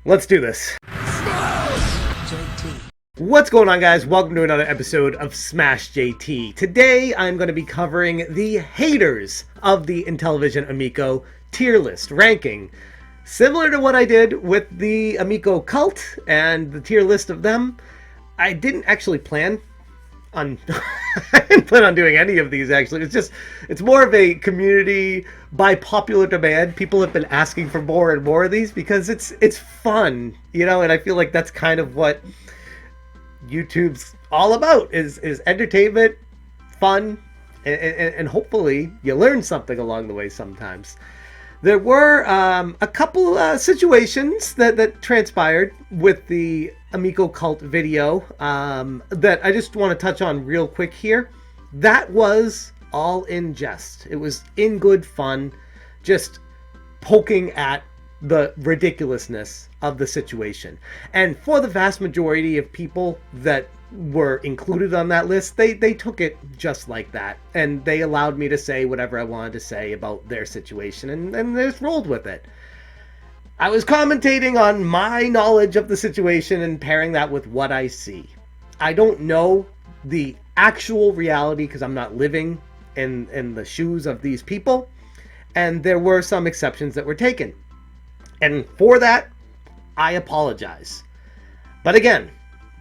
Let's do this. JT. What's going on, guys? Welcome to another episode of Smash JT. Today, I'm going to be covering the haters of the Intellivision Amico tier list ranking. Similar to what I did with the Amico cult and the tier list of them, I didn't actually plan on I didn't plan on doing any of these, actually. It's more of a community by popular demand. People have been asking for more and more of these because it's fun, you know, and I feel like that's kind of what YouTube's all about, is entertainment, fun, and hopefully you learn something along the way sometimes. There were a couple situations that transpired with the Amico cult video that I just want to touch on real quick here. That was all in jest. It was in good fun, just poking at the ridiculousness of the situation. And for the vast majority of people that were included on that list, they took it just like that, and they allowed me to say whatever I wanted to say about their situation, and they just rolled with it. I was commentating on my knowledge of the situation and pairing that with what I see. I don't know the actual reality because I'm not living in the shoes of these people, and there were some exceptions that were taken. And for that, I apologize. But again,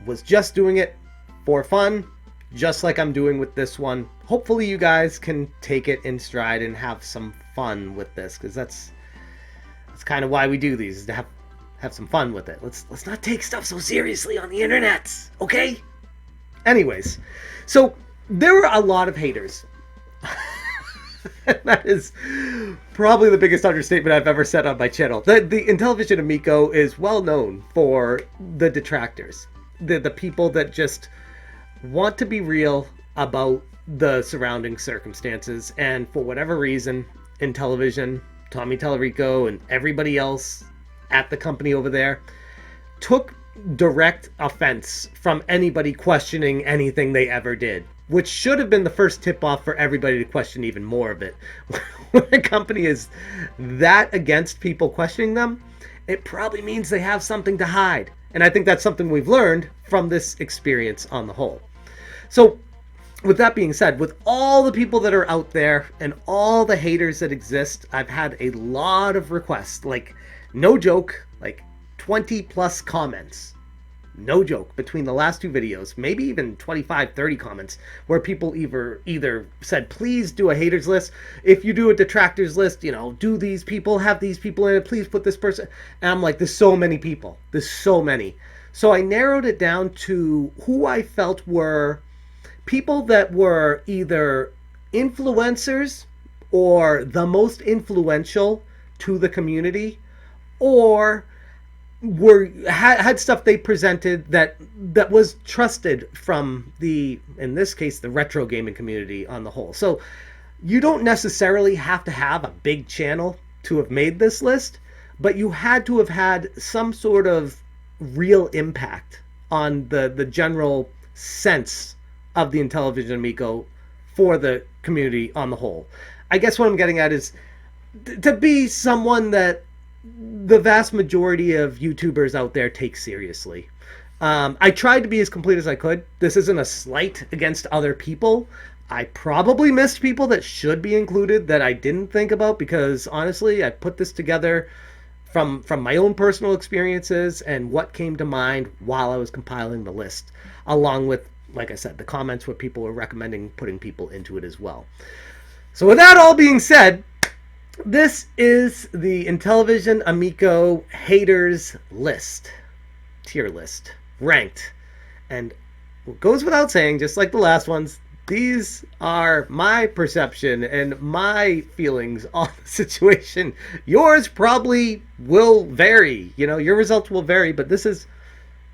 was just doing it for fun, just like I'm doing with this one. Hopefully you guys can take it in stride and have some fun with this, because that's kind of why we do these, is to have some fun with it. Let's not take stuff so seriously on the internet, okay? Anyways, so there were a lot of haters. That is probably the biggest understatement I've ever said on my channel. The Intellivision Amico is well known for the detractors, the people that just want to be real about the surrounding circumstances, and for whatever reason, Intellivision, Tomy Tellerico, and everybody else at the company over there took direct offense from anybody questioning anything they ever did, which should have been the first tip-off for everybody to question even more of it. When a company is that against people questioning them, it probably means they have something to hide. And I think that's something we've learned from this experience on the whole. So, with that being said, with all the people that are out there and all the haters that exist, I've had a lot of requests, like, no joke, like 20 plus comments. No joke, between the last two videos, maybe even 25, 30 comments, where people either said, please do a haters list. If you do a detractors list, you know, do these people, have these people in it, please put this person. And I'm like, there's so many people. There's so many. So I narrowed it down to who I felt were people that were either influencers or the most influential to the community, or had stuff they presented that was trusted from in this case, the retro gaming community on the whole. So you don't necessarily have to have a big channel to have made this list, but you had to have had some sort of real impact on the general sense of the Intellivision Amico for the community on the whole. I guess what I'm getting at is to be someone that the vast majority of YouTubers out there take seriously. I tried to be as complete as I could. This isn't a slight against other people. I probably missed people that should be included that I didn't think about, because honestly, I put this together from my own personal experiences and what came to mind while I was compiling the list, along with, like I said, the comments where people were recommending putting people into it as well. So with that all being said, this is the Intellivision Amico haters list, tier list, ranked. And it goes without saying, just like the last ones, these are my perception and my feelings on the situation. Yours probably will vary. You know, your results will vary, but this is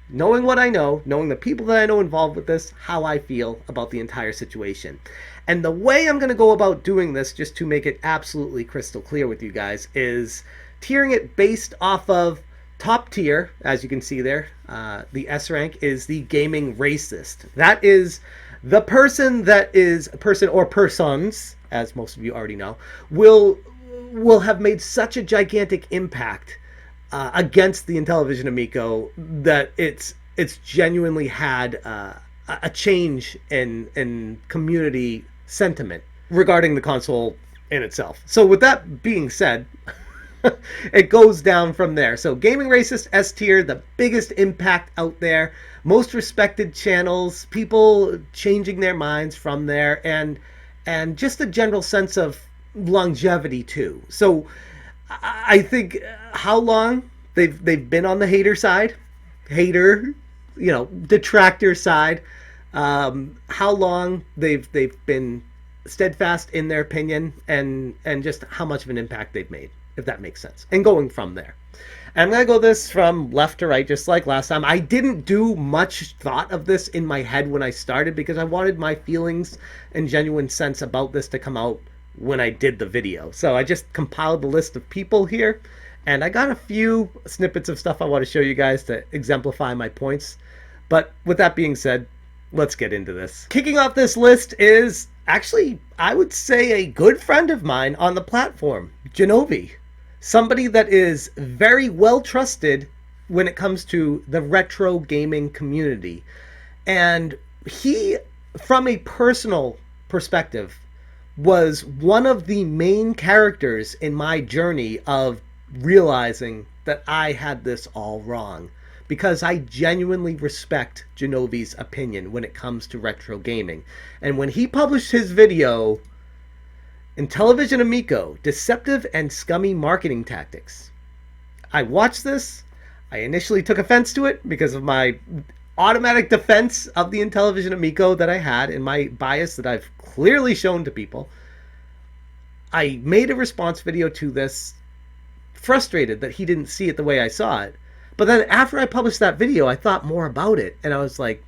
knowing what I know, knowing the people that I know involved with this, how I feel about the entire situation. And the way I'm going to go about doing this, just to make it absolutely crystal clear with you guys, is tiering it based off of top tier. As you can see there, the S rank is the gaming racist. That is the person that is a person, or persons, as most of you already know, will have made such a gigantic impact against the Intellivision Amico that it's genuinely had a change in community sentiment regarding the console in itself. So with that being said, it goes down from there. So Gaming Racist S tier, the biggest impact out there, most respected channels, people changing their minds from there, and just a general sense of longevity too. So I think how long they've been on the detractor side, how long they've been steadfast in their opinion, and just how much of an impact they've made, if that makes sense. And going from there. And I'm going to go this from left to right, just like last time. I didn't do much thought of this in my head when I started, because I wanted my feelings and genuine sense about this to come out when I did the video. So I just compiled the list of people here, and I got a few snippets of stuff I want to show you guys to exemplify my points. But with that being said, let's get into this. Kicking off this list is actually, I would say, a good friend of mine on the platform, Jenovi. Somebody that is very well trusted when it comes to the retro gaming community. And he, from a personal perspective, was one of the main characters in my journey of realizing that I had this all wrong. Because I genuinely respect Genovi's opinion when it comes to retro gaming. And when he published his video, Intellivision Amico, Deceptive and Scummy Marketing Tactics, I watched this. I initially took offense to it because of my automatic defense of the Intellivision Amico that I had and my bias that I've clearly shown to people. I made a response video to this, frustrated that he didn't see it the way I saw it. But then after I published that video, I thought more about it, and I was like,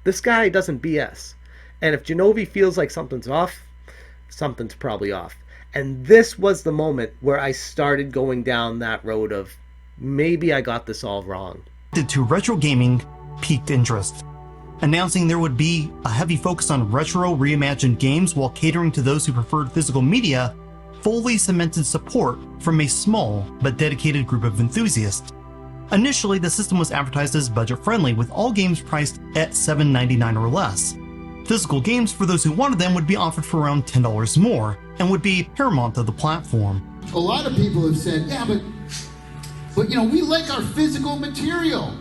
this guy doesn't BS. And if Genovi feels like something's off, something's probably off. And this was the moment where I started going down that road of, maybe I got this all wrong. To retro gaming piqued interest, announcing there would be a heavy focus on retro reimagined games while catering to those who preferred physical media, fully cemented support from a small but dedicated group of enthusiasts. Initially, the system was advertised as budget-friendly, with all games priced at $7.99 or less. Physical games for those who wanted them would be offered for around $10 more, and would be paramount to the platform. A lot of people have said, yeah, but we like our physical material.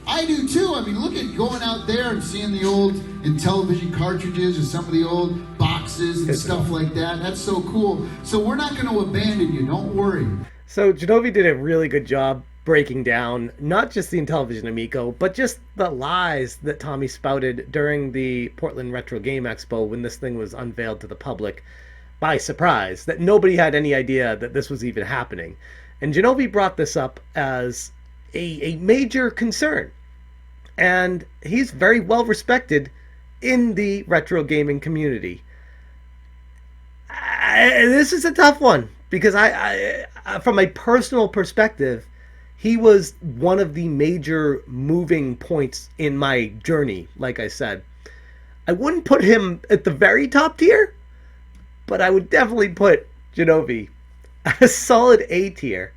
I do too. I mean, look at going out there and seeing the old Intellivision cartridges or some of the old boxes and stuff like that. That's so cool. So we're not going to abandon you. Don't worry. So Jenovi did a really good job breaking down not just the Intellivision Amico, but just the lies that Tomy spouted during the Portland Retro Game Expo when this thing was unveiled to the public by surprise, that nobody had any idea that this was even happening. And Jenovi brought this up as a major concern. And he's very well respected in the retro gaming community. This is a tough one, because I from a personal perspective, he was one of the major moving points in my journey, like I said. I wouldn't put him at the very top tier, but I would definitely put Jenovi at a solid A tier.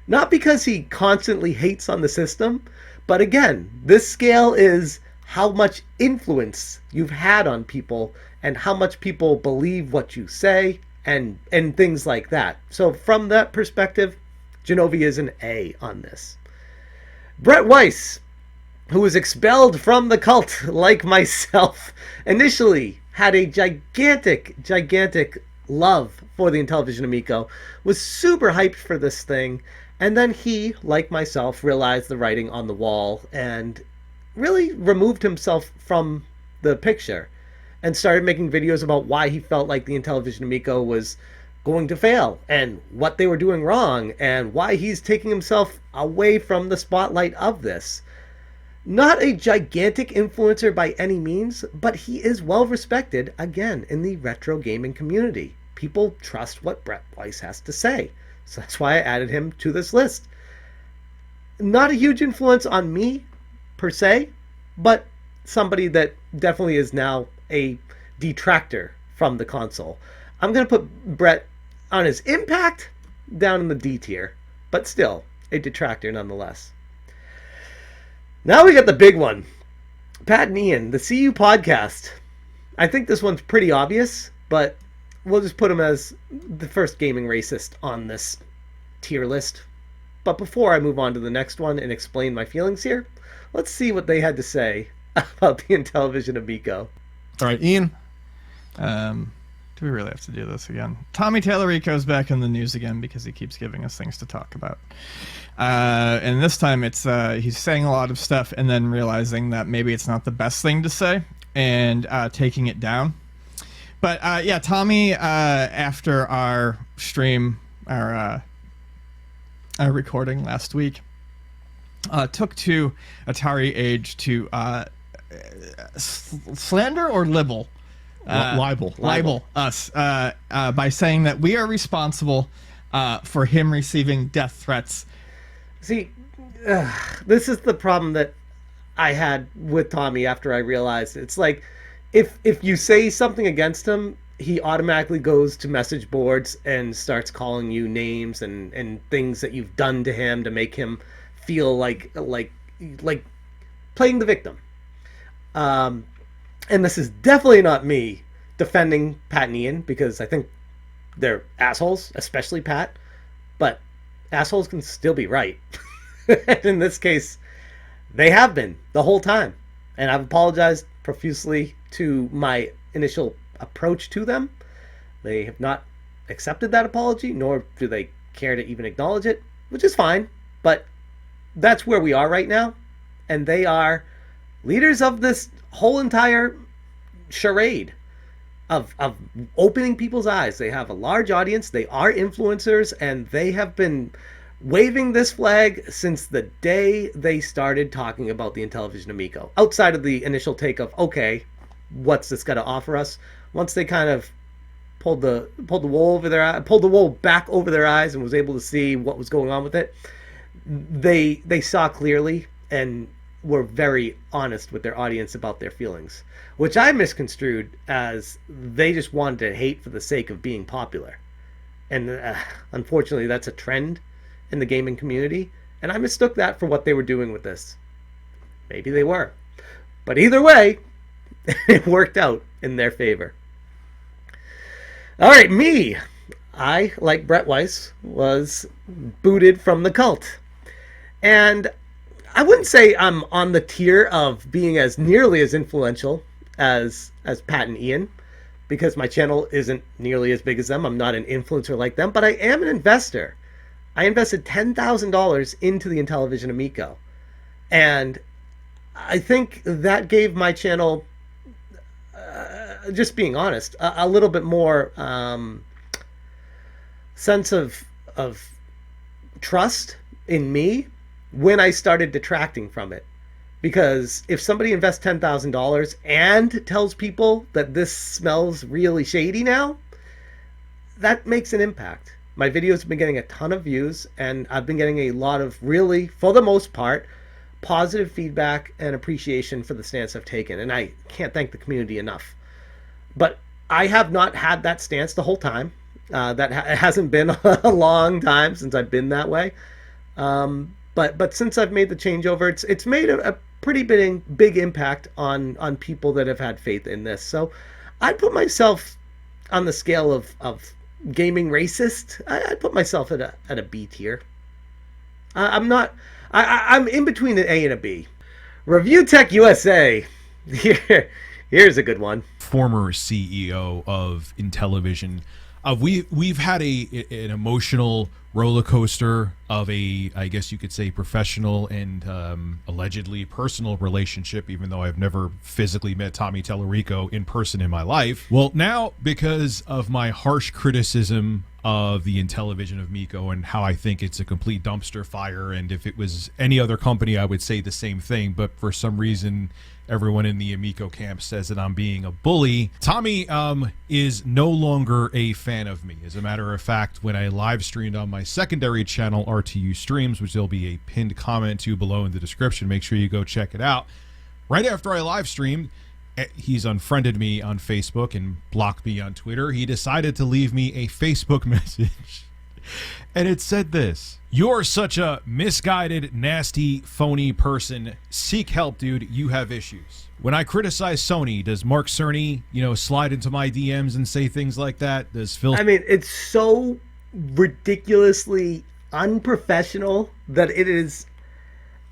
Not because he constantly hates on the system, but again, this scale is how much influence you've had on people and how much people believe what you say and things like that. So from that perspective, Genovi is an A on this. Brett Weiss, who was expelled from the cult like myself, initially had a gigantic love for the Intellivision Amico, was super hyped for this thing, and then he, like myself, realized the writing on the wall and really removed himself from the picture and started making videos about why he felt like the Intellivision Amico was going to fail and what they were doing wrong and why he's taking himself away from the spotlight of this. Not a gigantic influencer by any means, but he is well respected, again, in the retro gaming community. People trust what Brett Weiss has to say. So that's why I added him to this list. Not a huge influence on me, per se, but somebody that definitely is now a detractor from the console. I'm going to put Brett on his impact down in the D tier, but still a detractor nonetheless. Now we got the big one. Pat and Ian, the CU podcast. I think this one's pretty obvious, but we'll just put him as the first gaming racist on this tier list. But before I move on to the next one and explain my feelings here, let's see what they had to say about the Intellivision Amico. All right, Ian. Do we really have to do this again? Tomy Tallarico's back in the news again because he keeps giving us things to talk about. And this time it's he's saying a lot of stuff and then realizing that maybe it's not the best thing to say and taking it down. But yeah, Tomy, after our stream, our recording last week, took to Atari Age to slander or libel? Libel us by saying that we are responsible for him receiving death threats. See, this is the problem that I had with Tomy after I realized it's like if you say something against him, he automatically goes to message boards and starts calling you names and things that you've done to him to make him feel like playing the victim. And this is definitely not me defending Pat and Ian, because I think they're assholes, especially Pat. But assholes can still be right. In this case, they have been the whole time. And I've apologized profusely to my initial approach to them. They have not accepted that apology, nor do they care to even acknowledge it, which is fine. But that's where we are right now. And they are leaders of this whole entire charade of opening people's eyes. They have a large audience, they are influencers, and they have been waving this flag since the day they started talking about the Intellivision Amico. Outside of the initial take of, okay, what's this got to offer us? Once they kind of pulled the wool back over their eyes and was able to see what was going on with it, they saw clearly and were very honest with their audience about their feelings, which I misconstrued as they just wanted to hate for the sake of being popular. And unfortunately, that's a trend in the gaming community, and I mistook that for what they were doing with this. Maybe they were. But either way, it worked out in their favor. All right, me. I, like Brett Weiss, was booted from the cult. And I wouldn't say I'm on the tier of being as nearly as influential as Pat and Ian, because my channel isn't nearly as big as them. I'm not an influencer like them, but I am an investor. I invested $10,000 into the Intellivision Amico. And I think that gave my channel, just being honest, a little bit more sense of trust in me when I started detracting from it. Because if somebody invests $10,000 and tells people that this smells really shady now, that makes an impact. My videos have been getting a ton of views, and I've been getting a lot of really, for the most part, positive feedback and appreciation for the stance I've taken. And I can't thank the community enough. But I have not had that stance the whole time. That hasn't been a long time since I've been that way. But since I've made the changeover, it's made a pretty big impact on people that have had faith in this. So I'd put myself on the scale of gaming racist. I'd put myself at a B tier. I'm in between an A and a B. ReviewtechUSA. Here's a good one. Former CEO of Intellivision. We've had an emotional roller coaster of I guess you could say, professional and allegedly personal relationship, even though I've never physically met Tomy Tallarico in person in my life. Well, now, because of my harsh criticism of the Intellivision Amico and how I think it's a complete dumpster fire, and if it was any other company, I would say the same thing, but for some reason, everyone in the Amico camp says that I'm being a bully. Tomy is no longer a fan of me. As a matter of fact, when I live streamed on my secondary channel, RTU Streams, which there'll be a pinned comment to below in the description, make sure you go check it out. Right after I live streamed, he's unfriended me on Facebook and blocked me on Twitter. He decided to leave me a Facebook message And it said this: "You're such a misguided, nasty, phony person. Seek help, dude. You have issues." When I criticize Sony, does Mark Cerny, slide into my DMs and say things like that? Does Phil? I mean, it's so ridiculously unprofessional that it is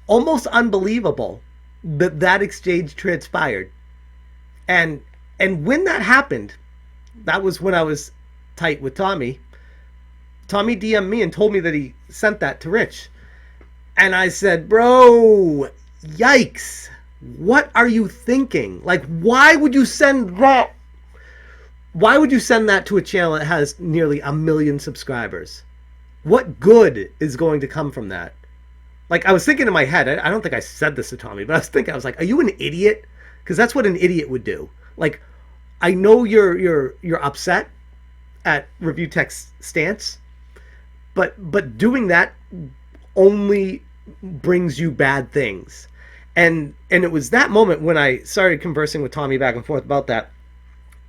almost unbelievable that that exchange transpired. And when that happened, that was when I was tight with Tomy. Tomy DM'd me and told me that he sent that to Rich. And I said, bro, yikes. What are you thinking? Like, why would you send that? Why would you send that to a channel that has nearly 1 million subscribers? What good is going to come from that? Like, I was thinking in my head, I don't think I said this to Tomy, but I was like, are you an idiot? Because that's what an idiot would do. Like, I know you're upset at ReviewTech's stance, but doing that only brings you bad things. And it was that moment when I started conversing with Tomy back and forth about that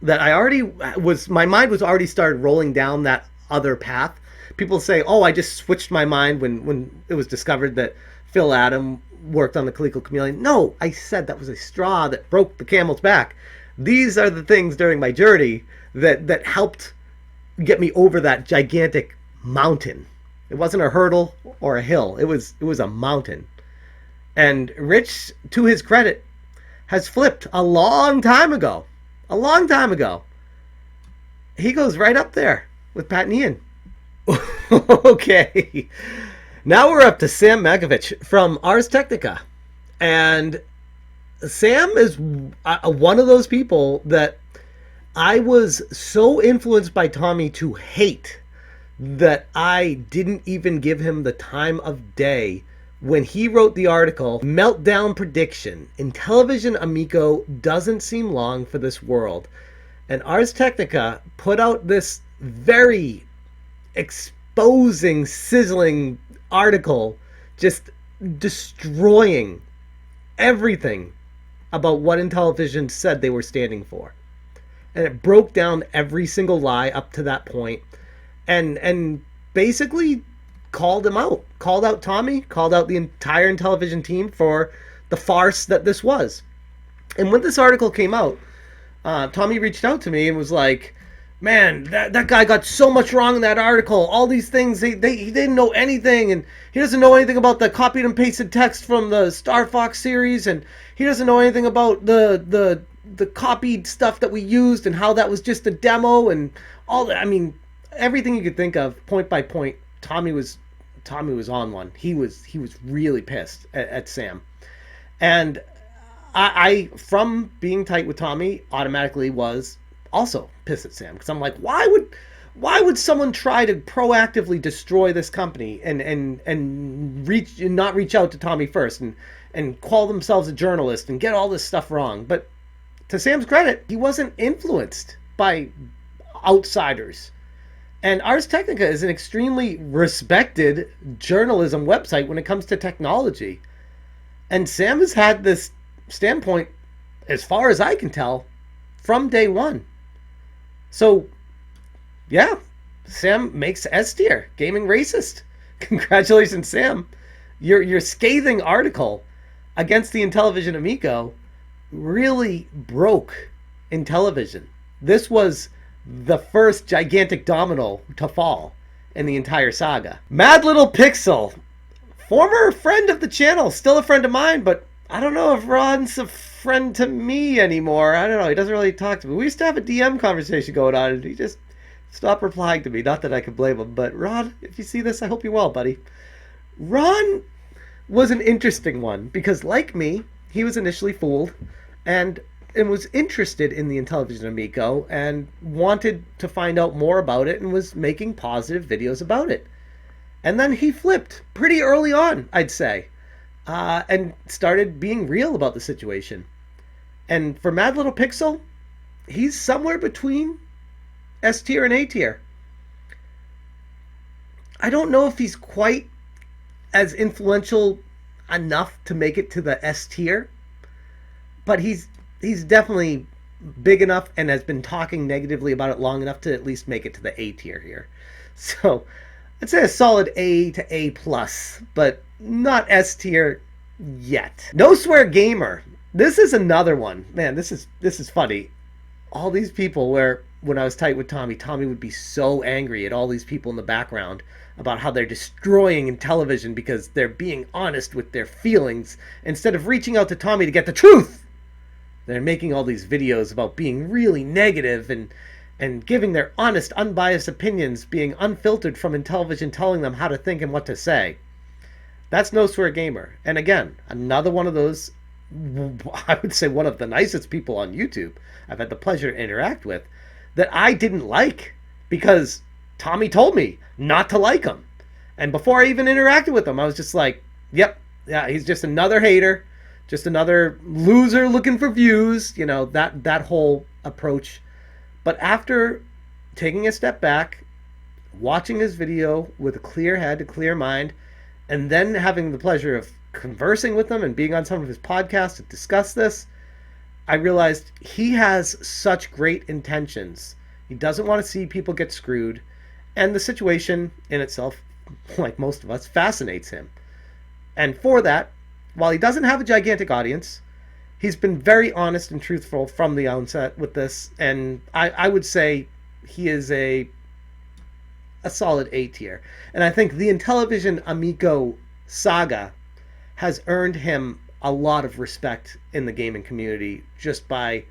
I already was, my mind was already started rolling down that other path. People say, oh, I just switched my mind when it was discovered that Phil Adam worked on the Calico Chameleon. No, I said that was a straw that broke the camel's back. These are the things during my journey that helped get me over that gigantic mountain. It wasn't a hurdle or a hill. It was a mountain. And Rich, to his credit, has flipped a long time ago. A long time ago. He goes right up there with Pat and Ian. Okay. Now we're up to Sam Makovich from Arstechnica. And Sam is one of those people that I was so influenced by Tomy to hate that I didn't even give him the time of day when he wrote the article, Meltdown Prediction, Intellivision Amico doesn't seem long for this world. And Arstechnica put out this very exposing, sizzling article, just destroying everything about what Intellivision said they were standing for. And it broke down every single lie up to that point, and basically called him out. Called out Tomy, called out the entire Intellivision team for the farce that this was. And when this article came out, Tomy reached out to me and was like, man, that guy got so much wrong in that article. All these things, he didn't know anything, and he doesn't know anything about the copied and pasted text from the Star Fox series, and he doesn't know anything about the copied stuff that we used and how that was just a demo and all that. I mean, everything you could think of, point by point. Tomy was on one. He was really pissed at Sam, and I from being tight with Tomy automatically was also pissed at Sam, because I'm like, why would someone try to proactively destroy this company and not reach out to Tomy first and call themselves a journalist and get all this stuff wrong? But to Sam's credit, he wasn't influenced by outsiders. And Ars Technica is an extremely respected journalism website when it comes to technology. And Sam has had this standpoint, as far as I can tell, from day one. So, yeah, Sam makes S tier, gaming racist. Congratulations, Sam. Your scathing article against the Intellivision Amico really broke Intellivision. This was the first gigantic domino to fall in the entire saga. Mad Little Pixel, former friend of the channel, still a friend of mine, but I don't know if Ron's a friend to me anymore. I don't know, he doesn't really talk to me. We used to have a DM conversation going on, and he just stopped replying to me. Not that I could blame him, but Ron, if you see this, I hope you're well, buddy. Ron was an interesting one, because like me, he was initially fooled, and was interested in the Intellivision Amico and wanted to find out more about it and was making positive videos about it. And then he flipped pretty early on, I'd say, and started being real about the situation. And for Mad Little Pixel, he's somewhere between S tier and A tier. I don't know if he's quite as influential enough to make it to the S tier, but he's definitely big enough and has been talking negatively about it long enough to at least make it to the A tier here. So I'd say a solid A to A plus, but not S tier yet. No Swear Gamer. This is another one. Man, this is funny. All these people where when I was tight with Tommy, Tommy would be so angry at all these people in the background about how they're destroying Intellivision because they're being honest with their feelings instead of reaching out to Tommy to get the truth. They're making all these videos about being really negative and giving their honest, unbiased opinions, being unfiltered from Intellivision telling them how to think and what to say. That's No Swear Gamer. And again, another one of those, I would say one of the nicest people on YouTube I've had the pleasure to interact with, that I didn't like because Tommy told me not to like him. And before I even interacted with him, I was just like, yep, yeah, he's just another hater, just another loser looking for views, you know, that whole approach. But after taking a step back, watching his video with a clear head, a clear mind, and then having the pleasure of conversing with him and being on some of his podcasts to discuss this, I realized he has such great intentions. He doesn't want to see people get screwed, and the situation in itself, like most of us, fascinates him. And for that, while he doesn't have a gigantic audience, he's been very honest and truthful from the onset with this, and I would say he is a solid A tier. And I think the Intellivision Amico saga has earned him a lot of respect in the gaming community just by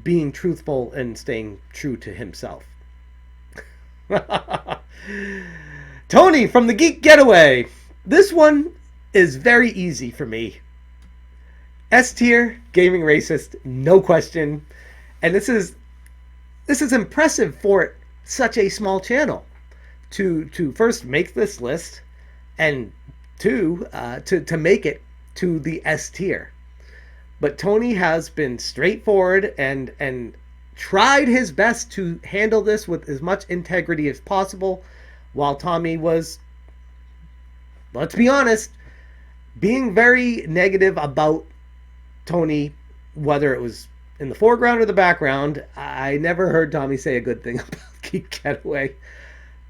being truthful and staying true to himself. Tony from the Geek Getaway. This one is very easy for me. S tier, gaming racist, no question. And this is impressive for such a small channel to first make this list, and two, to make it to the S tier. But Tony has been straightforward and tried his best to handle this with as much integrity as possible, while Tommy was, let's be honest, being very negative about Tony, whether it was in the foreground or the background. I never heard Tommy say a good thing about Geek Getaway.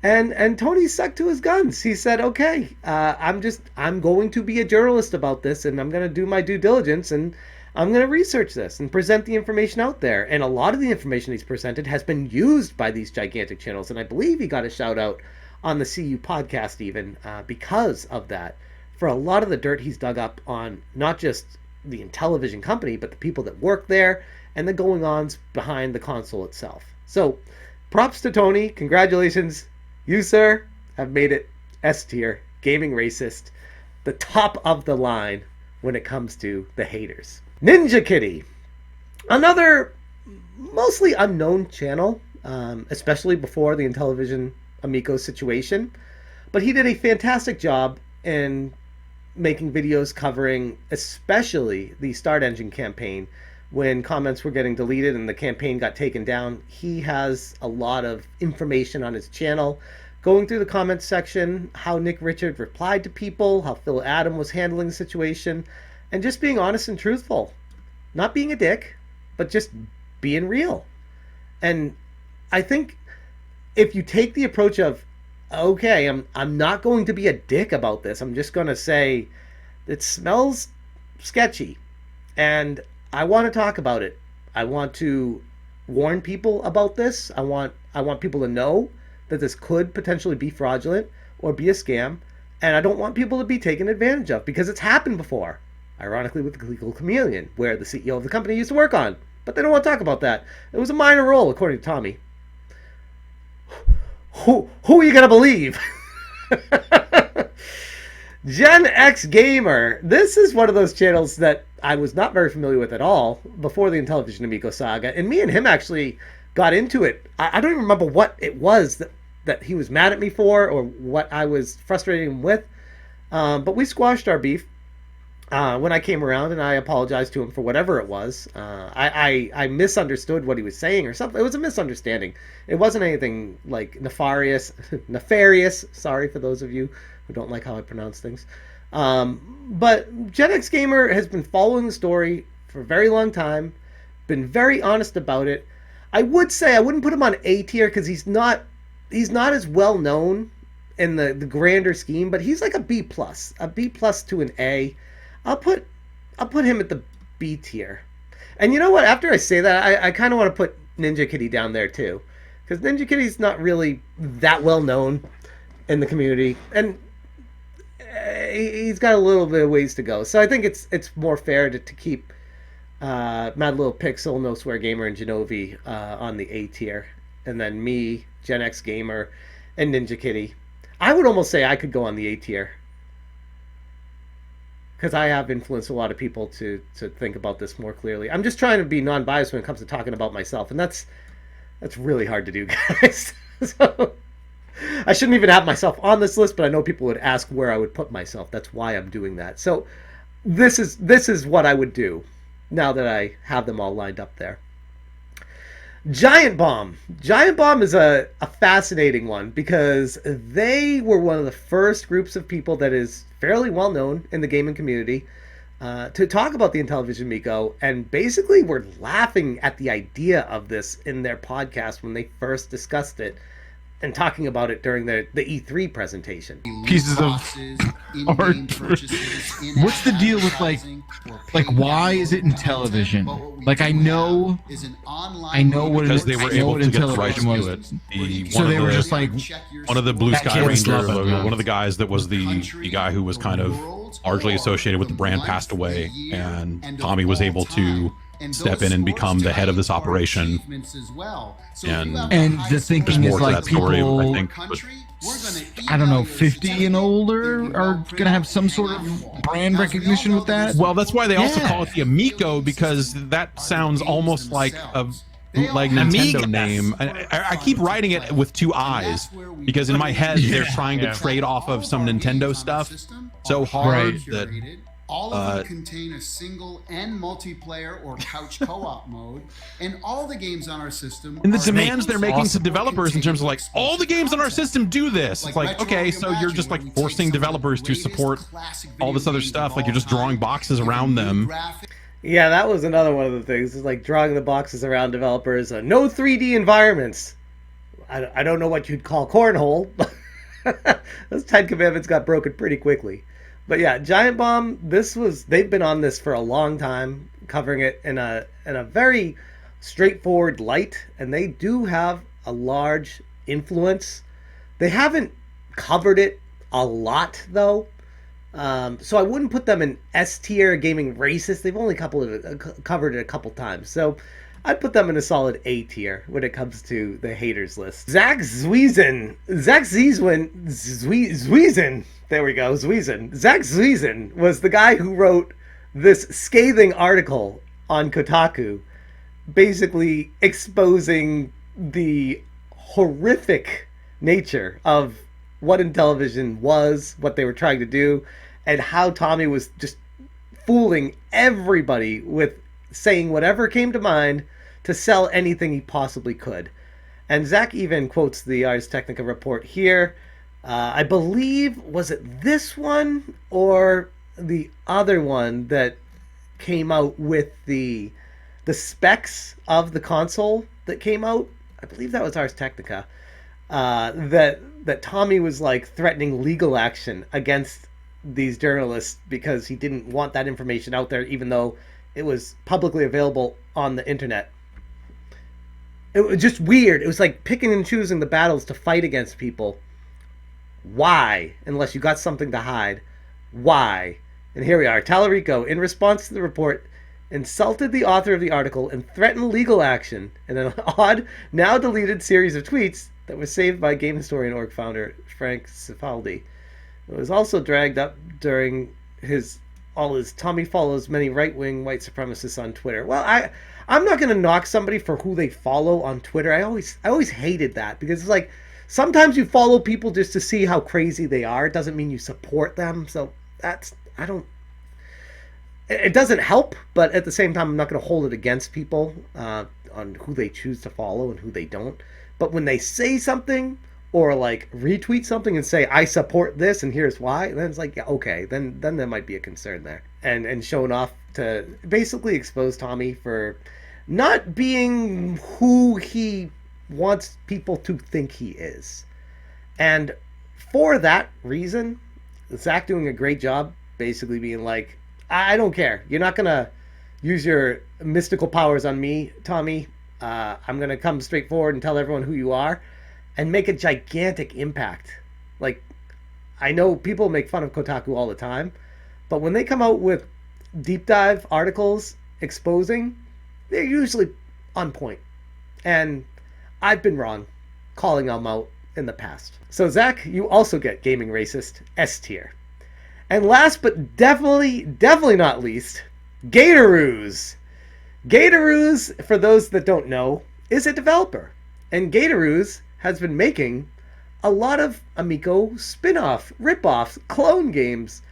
And Tony stuck to his guns. He said, okay, I'm going to be a journalist about this, and I'm going to do my due diligence, and I'm going to research this and present the information out there. And a lot of the information he's presented has been used by these gigantic channels, and I believe he got a shout out on the CUpodcast even because of that, for a lot of the dirt he's dug up on not just the Intellivision company, but the people that work there and the going-ons behind the console itself. So props to Tony. Congratulations. You, sir, have made it S tier, gaming racist, the top of the line when it comes to the haters. NinjaKitty, another mostly unknown channel, especially before the Intellivision Amico situation, but he did a fantastic job in making videos covering especially the Start Engine campaign. When comments were getting deleted and the campaign got taken down, he has a lot of information on his channel, going through the comments section, how Nick Richard replied to people, how Phil Adam was handling the situation, and just being honest and truthful. Not being a dick, but just being real. And I think if you take the approach of, okay, I'm not going to be a dick about this, I'm just going to say it smells sketchy, and I want to talk about it. I want to warn people about this. I want people to know that this could potentially be fraudulent or be a scam, and I don't want people to be taken advantage of, because it's happened before. Ironically, with the Legal Chameleon, where the CEO of the company used to work on, but they don't want to talk about that. It was a minor role, according to Tommy. Who are you gonna believe? Gen X Gamer. This is one of those channels that I was not very familiar with at all before the Intellivision Amico saga, and me and him actually got into it. I don't even remember what it was that he was mad at me for, or what I was frustrating him with, but we squashed our beef when I came around, and I apologized to him for whatever it was. I misunderstood what he was saying or something. It was a misunderstanding. It wasn't anything like nefarious. Sorry for those of you who don't like how I pronounce things. But Gen X Gamer has been following the story for a very long time, been very honest about it. I would say I wouldn't put him on A tier because he's not as well known in the grander scheme, but he's like a B plus to an A. I'll put him at the B tier. And you know what? After I say that, I kind of want to put NinjaKitty down there too, because NinjaKitty's not really that well known in the community, and he's got a little bit of ways to go. So I think it's more fair to keep Mad Little Pixel, No Swear Gamer, and Jenovi on the A tier, and then me, Gen X Gamer, and NinjaKitty. I would almost say I could go on the A tier, because I have influenced a lot of people to think about this more clearly. I'm just trying to be non-biased when it comes to talking about myself, and that's really hard to do, guys. So I shouldn't even have myself on this list, but I know people would ask where I would put myself. That's why I'm doing that. So this is what I would do now that I have them all lined up there. Giant Bomb. Giant Bomb is a fascinating one, because they were one of the first groups of people that is fairly well known in the gaming community to talk about the Intellivision Amico, and basically were laughing at the idea of this in their podcast when they first discussed it and talking about it during the E3 presentation. Pieces of art. What's the deal with like why is it in television? Like I know what because they were able to get the rights to it. So they were just like one of the Blue Sky kids Ranger, love it. one of the guys that was the guy who was kind of largely associated with the brand passed away, and Tommy was able to step in and become the head of this operation. And the thinking is like people, I think, I don't know, 50 and older are gonna have some sort of brand recognition with that. well, that's why they also call it the Amico, because that sounds almost like a bootleg Nintendo name. I keep writing it with two I's because in my head they're trying to trade off of some Nintendo stuff so hard that all of them contain a single and multiplayer or couch co-op mode, and all the games on our system. and the demands they're making to developers in terms of like all the games on our system do this. It's like, okay, so you're just like forcing developers to support all this other stuff, like you're just drawing boxes around them. Yeah, that was another one of the things, is like drawing the boxes around developers. No 3D environments. I don't know what you'd call cornhole. Those 10 commandments got broken pretty quickly. But yeah, Giant Bomb, they've been on this for a long time, covering it in a very straightforward light, and they do have a large influence. They haven't covered it a lot though. So I wouldn't put them in S tier gaming racist. They've only covered it a couple times. So I'd put them in a solid A tier when it comes to the haters list. Zach Zwiesen. There we go, Zwiesen. Zach Zwiesen was the guy who wrote this scathing article on Kotaku, basically exposing the horrific nature of what Intellivision was, what they were trying to do, and how Tommy was just fooling everybody with saying whatever came to mind to sell anything he possibly could. And Zach even quotes the Arstechnica report here. I believe, was it this one or the other one that came out with the specs of the console that came out? I believe that was Arstechnica. That Tommy was like threatening legal action against these journalists because he didn't want that information out there, even though it was publicly available on the internet. It was just weird. It was like picking and choosing the battles to fight against people. Why? Unless you got something to hide. Why? And here we are. Tallarico, in response to the report, insulted the author of the article and threatened legal action in an odd, now deleted series of tweets that was saved by game historian org founder Frank Cifaldi. It was also dragged up during all his Tommy follows many right-wing white supremacists on Twitter. Well, I'm not going to knock somebody for who they follow on Twitter. I always hated that, because it's like sometimes you follow people just to see how crazy they are. It doesn't mean you support them. So it doesn't help, but at the same time, I'm not going to hold it against people on who they choose to follow and who they don't. But when they say something or like retweet something and say, I support this and here's why, then it's like, yeah, okay, then there might be a concern there. And showing off to basically expose Tommy for not being who he wants people to think he is. And for that reason, Zach doing a great job basically being like, I don't care. You're not going to use your mystical powers on me, Tomy. I'm going to come straight forward and tell everyone who you are and make a gigantic impact. Like, I know people make fun of Kotaku all the time, but when they come out with deep dive articles exposing, they're usually on point. And I've been wrong calling them out in the past. So Zach, you also get Gaming Racist S tier. And last but definitely not least, Gatoruus. Gatoruus, for those that don't know, is a developer. And Gatoruus has been making a lot of Amico spin-off, rip-offs, clone games.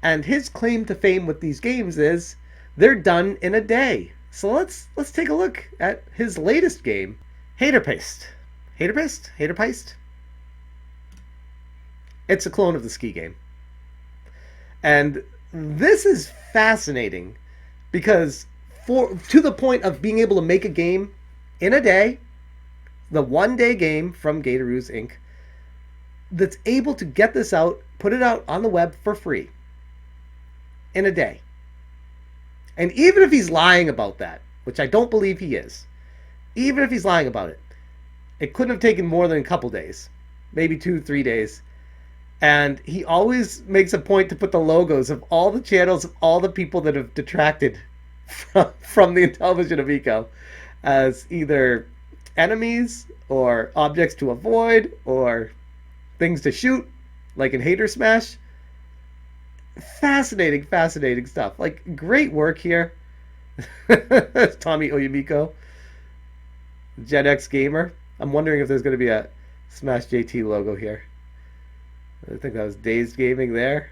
And his claim to fame with these games is they're done in a day. So let's take a look at his latest game, Haterpeist. Haterpeist? It's a clone of the ski game. And this is fascinating because to the point of being able to make a game in a day, the one-day game from Gatoruus Inc., that's able to get this out, put it out on the web for free in a day. And even if he's lying about that, which I don't believe he is, even if he's lying about it, it couldn't have taken more than a couple days, maybe 2-3 days. And he always makes a point to put the logos of all the channels of all the people that have detracted from the Intellivision Amico as either enemies or objects to avoid or things to shoot, like in Hater Smash. Fascinating stuff. Like, great work here. Tomy Oyumiko, Gen X Gamer. I'm wondering if there's going to be a Smash JT logo here. I think that was Dazed Gaming there.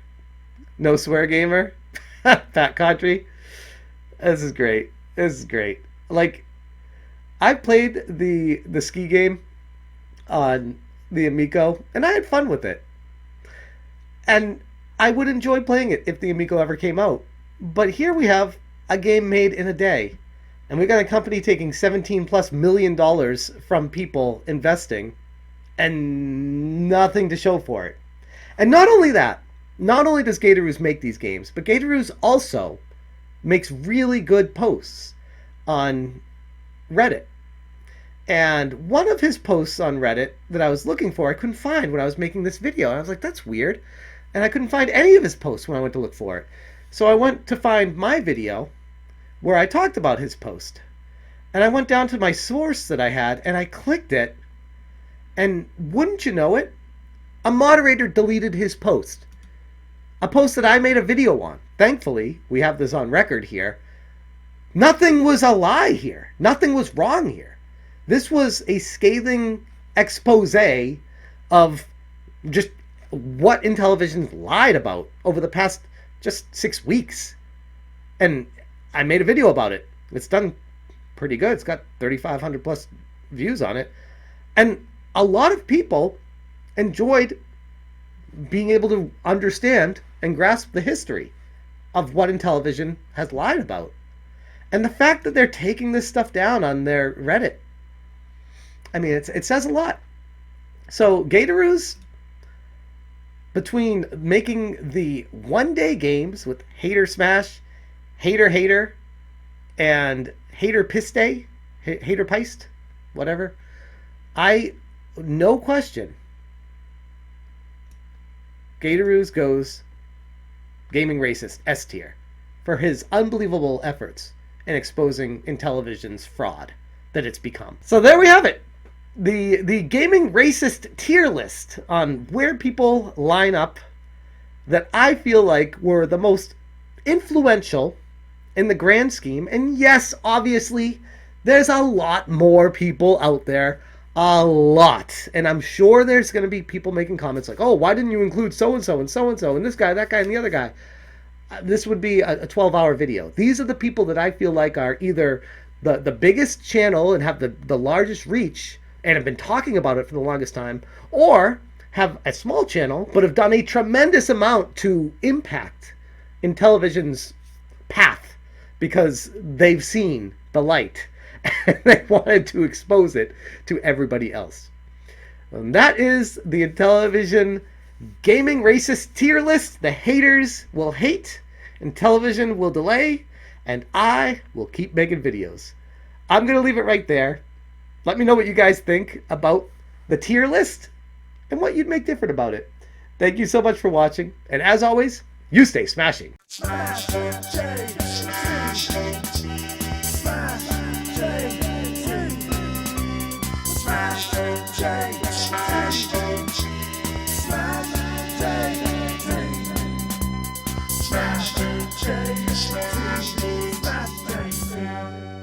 No Swear Gamer. Pat Country. This is great. Like, I played the ski game on the Amico, and I had fun with it. And I would enjoy playing it if the Amico ever came out. But here we have a game made in a day. And we got a company taking $17+ million from people investing and nothing to show for it. And not only that, not only does Gatoruus make these games, but Gatoruus also makes really good posts on Reddit. And one of his posts on Reddit that I was looking for, I couldn't find when I was making this video. And I was like, that's weird. And I couldn't find any of his posts when I went to look for it. So I went to find my video where I talked about his post. And I went down to my source that I had and I clicked it. And wouldn't you know it, a moderator deleted his post. A post that I made a video on. Thankfully, we have this on record here. Nothing was a lie here. Nothing was wrong here. This was a scathing expose of just what Intellivision's lied about over the past just 6 weeks. And I made a video about it. It's done pretty good. It's got 3,500 plus views on it. And a lot of people enjoyed being able to understand and grasp the history of what Intellivision has lied about. And the fact that they're taking this stuff down on their Reddit, I mean, it says a lot. So Gatoruus, between making the one-day games with Hater Smash, Hater, and Hater Peist, whatever, no question, Gatoruus goes Gaming Racist S tier for his unbelievable efforts in exposing Intellivision's fraud that it's become. So there we have it. The Gaming Racist tier list on where people line up that I feel like were the most influential in the grand scheme. And yes, obviously, there's a lot more people out there. A lot. And I'm sure there's going to be people making comments like, oh, why didn't you include so-and-so and so-and-so and this guy, that guy, and the other guy? This would be a 12-hour video. These are the people that I feel like are either the biggest channel and have the largest reach and have been talking about it for the longest time, or have a small channel but have done a tremendous amount to impact Intellivision's path because they've seen the light and they wanted to expose it to everybody else. And that is the Intellivision gaming racist tier list. The haters will hate, Intellivision will delay, and I will keep making videos. I'm going to leave it right there. Let me know what you guys think about the tier list and what you'd make different about it. Thank you so much for watching, and as always, you stay smashing. Smash it,